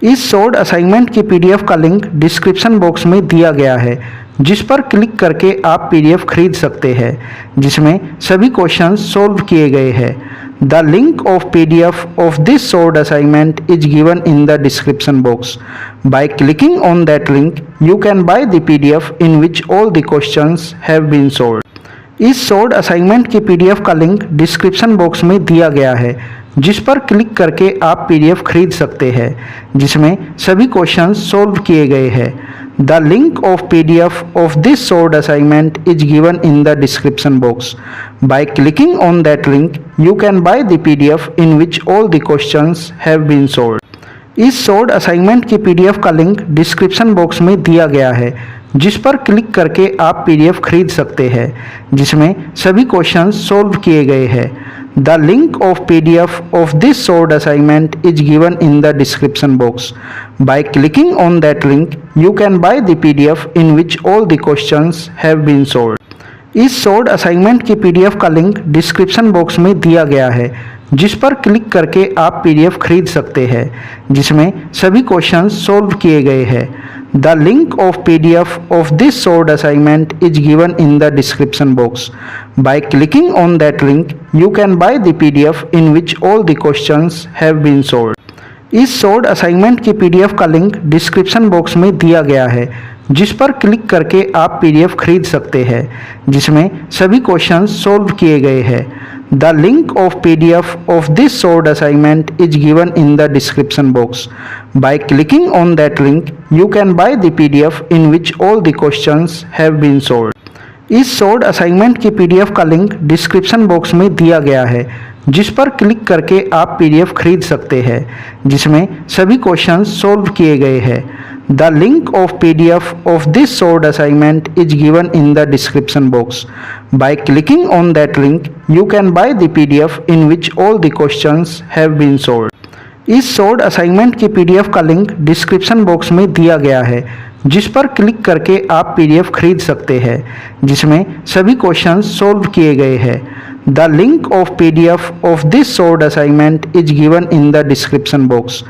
इस short assignment की PDF का लिंक डिस्क्रिप्शन बॉक्स में दिया गया है, जिस पर क्लिक करके आप पीडीएफ खरीद सकते हैं, जिसमें सभी क्वेश्चंस सॉल्व किए गए हैं। The link of PDF of this short assignment is given in the description box. By clicking on that link you can buy the PDF in which all the questions have been solved. इस short assignment की PDF का link description box में दिया गया है, जिस पर click करके आप पीडीएफ खरीद सकते हैं, जिसमें सभी क्वेश्चंस सॉल्व किए गए हैं। The link of PDF of this short assignment is given in the description box. By clicking on that link you can buy the PDF in which all the questions have been solved. इस short assignment की PDF का link description box में दिया गया है, जिस पर click करके आप पीडीएफ खरीद सकते हैं, जिसमें सभी क्वेश्चंस सॉल्व किए गए हैं। The link of PDF of this short assignment is given in the description box. By clicking on that link you can buy the PDF in which all the questions have been solved. इस short assignment की PDF का link description box में दिया गया है, जिस पर click करके आप पीडीएफ खरीद सकते हैं, जिसमें सभी क्वेश्चंस सॉल्व किए गए हैं। The link of PDF of this short assignment is given in the description box. By clicking on that link you can buy the PDF in which all the questions have been solved. इस short assignment की PDF का link description box में दिया गया है, जिस पर click करके आप पीडीएफ खरीद सकते हैं, जिसमें सभी क्वेश्चंस सॉल्व किए गए हैं। The link of PDF of this short assignment is given in the description box. By clicking on that link you can buy the PDF in which all the questions have been solved. इस short assignment की PDF का link description box में दिया गया है, जिस पर click करके आप पीडीएफ खरीद सकते हैं, जिसमें सभी क्वेश्चंस सॉल्व किए गए हैं। The link of PDF of this short assignment is given in the description box. By clicking on that link you can buy the PDF in which all the questions have been solved. इस short assignment की PDF का link description box में दिया गया है, जिस पर click करके आप पीडीएफ खरीद सकते हैं, जिसमें सभी क्वेश्चंस सॉल्व किए गए हैं। The link of PDF of this short assignment is given in the description box.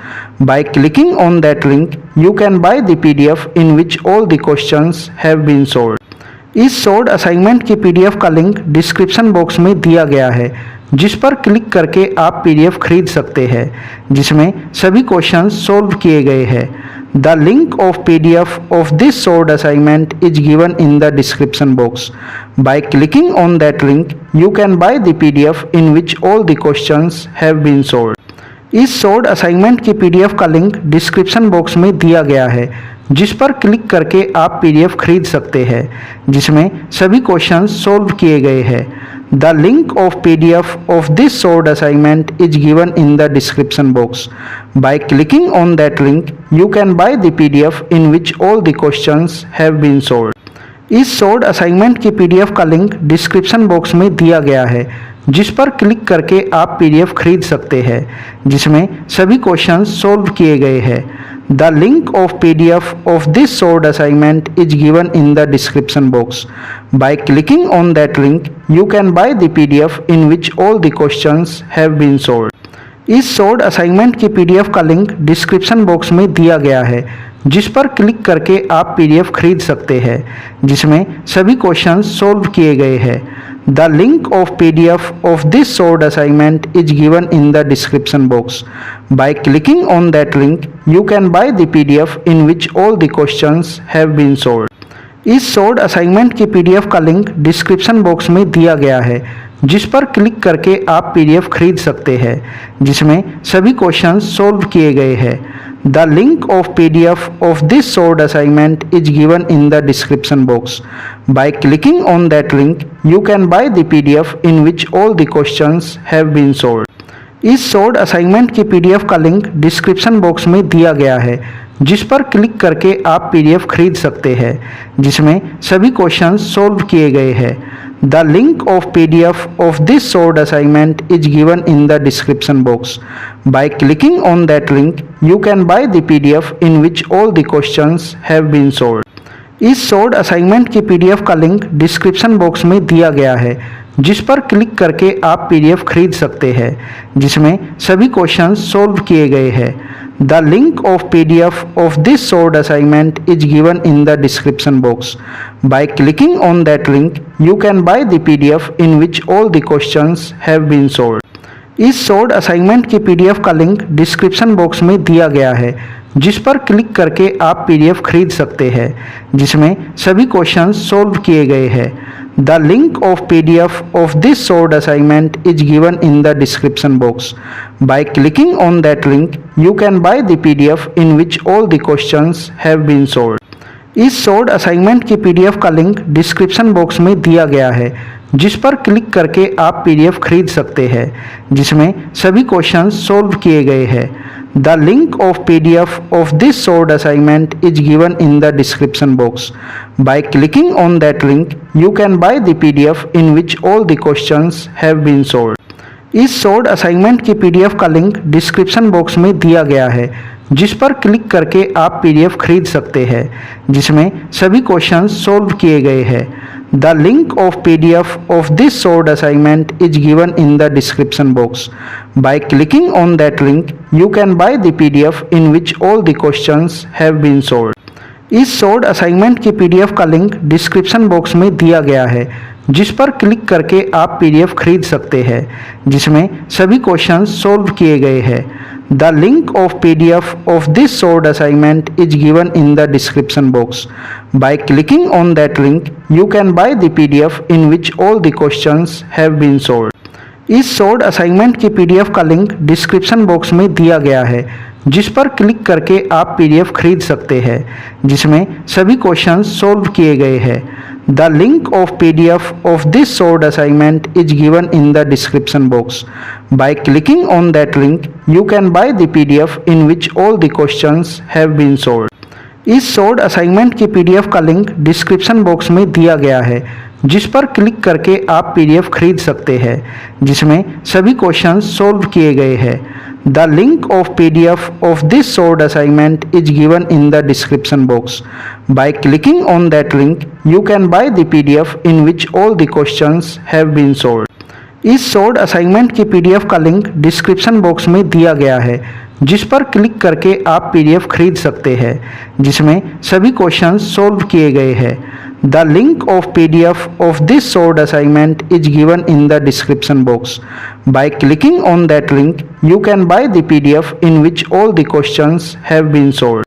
By clicking on that link you can buy the PDF in which all the questions have been solved. इस short assignment की PDF का link description box में दिया गया है, जिस पर click करके आप पीडीएफ खरीद सकते हैं, जिसमें सभी क्वेश्चंस सॉल्व किए गए हैं। The link of PDF of this short assignment is given in the description box. By clicking on that link you can buy the PDF in which all the questions have been solved. इस short assignment की PDF का link description box में दिया गया है, जिस पर click करके आप पीडीएफ खरीद सकते हैं, जिसमें सभी क्वेश्चंस सॉल्व किए गए हैं। The link of PDF of this short assignment is given in the description box. By clicking on that link you can buy the PDF in which all the questions have been solved. इस short assignment की PDF का link description box में दिया गया है, जिस पर click करके आप पीडीएफ खरीद सकते हैं, जिसमें सभी क्वेश्चंस सॉल्व किए गए हैं। The link of PDF of this short assignment is given in the description box. By clicking on that link you can buy the PDF in which all the questions have been solved. इस short assignment की PDF का link description box में दिया गया है, जिस पर click करके आप पीडीएफ खरीद सकते हैं, जिसमें सभी क्वेश्चंस सॉल्व किए गए हैं। The link of PDF of this short assignment is given in the description box. By clicking on that link you can buy the PDF in which all the questions have been solved. इस short assignment की PDF का link description box में दिया गया है, जिस पर click करके आप पीडीएफ खरीद सकते हैं, जिसमें सभी क्वेश्चंस सॉल्व किए गए हैं। The link of PDF of this short assignment is given in the description box. By clicking on that link you can buy the PDF in which all the questions have been solved. इस short assignment की PDF का link description box में दिया गया है, जिस पर click करके आप पीडीएफ खरीद सकते हैं, जिसमें सभी क्वेश्चंस सॉल्व किए गए हैं। The link of PDF of this short assignment is given in the description box. By clicking on that link you can buy the PDF in which all the questions have been solved. इस short assignment की PDF का link description box में दिया गया है, जिस पर click करके आप पीडीएफ खरीद सकते हैं, जिसमें सभी क्वेश्चंस सॉल्व किए गए हैं। The link of PDF of this short assignment is given in the description box. By clicking on that link, you can buy the PDF in which all the questions have been solved. इस short assignment की PDF का link description box में दिया गया है, जिस पर click करके आप PDF खरीद सकते हैं, जिसमें सभी क्वेश्चंस सॉल्व किए गए हैं। The link of PDF of this short assignment is given in the description box. By clicking on that link, you can buy the PDF in which all the questions have been solved. इस short assignment की PDF का link description box में दिया गया है, जिस पर click करके आप PDF खरीद सकते हैं, जिसमें सभी क्वेश्चंस सॉल्व किए गए हैं। The link of PDF of this short assignment is given in the description box. By clicking on that link, you can buy the PDF in which all the questions have been solved. इस short assignment की PDF का link description box में दिया गया है, जिस पर click करके आप PDF खरीद सकते हैं, जिसमें सभी क्वेश्चंस सॉल्व किए गए हैं। The link of PDF of this short assignment is given in the description box. By clicking on that link, you can buy the PDF in which all the questions have been solved. इस short assignment की PDF का link description box में दिया गया है, जिस पर click करके आप PDF खरीद सकते हैं, जिसमें सभी क्वेश्चंस सॉल्व किए गए हैं। The link of PDF of this short assignment is given in the description box. By clicking on that link, you can buy the PDF in which all the questions have been solved. इस short assignment की PDF का link description box में दिया गया है, जिस पर click करके आप PDF खरीद सकते हैं, जिसमें सभी क्वेश्चंस सॉल्व किए गए हैं। The link of PDF of this short assignment is given in the description box. By clicking on that link, you can buy the PDF in which all the questions have been solved. इस short assignment की PDF का link description box में दिया गया है, जिस पर click करके आप PDF खरीद सकते हैं, जिसमें सभी क्वेश्चंस सॉल्व किए गए हैं। The link of PDF of this short assignment is given in the description box. By clicking on that link, you can buy the PDF in which all the questions have been solved. इस short assignment की PDF का link description box में दिया गया है, जिस पर click करके आप PDF खरीद सकते हैं, जिसमें सभी क्वेश्चंस सॉल्व किए गए हैं। The link of PDF of this short assignment is given in the description box. By clicking on that link, you can buy the PDF in which all the questions have been solved.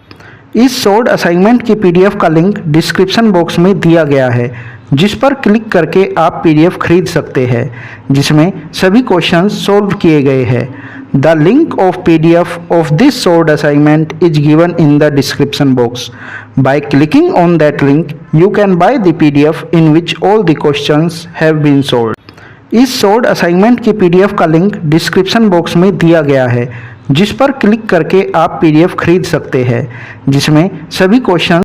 इस short assignment की PDF का link description box में दिया गया है, जिस पर click करके आप PDF खरीद सकते हैं, जिसमें सभी क्वेश्चंस सॉल्व किए गए हैं। The link of PDF of this short assignment is given in the description box. By clicking on that link, you can buy the PDF in which all the questions have been solved. इस short assignment की PDF का link description box में दिया गया है, जिस पर click करके आप PDF खरीद सकते हैं, जिसमें सभी क्वेश्चन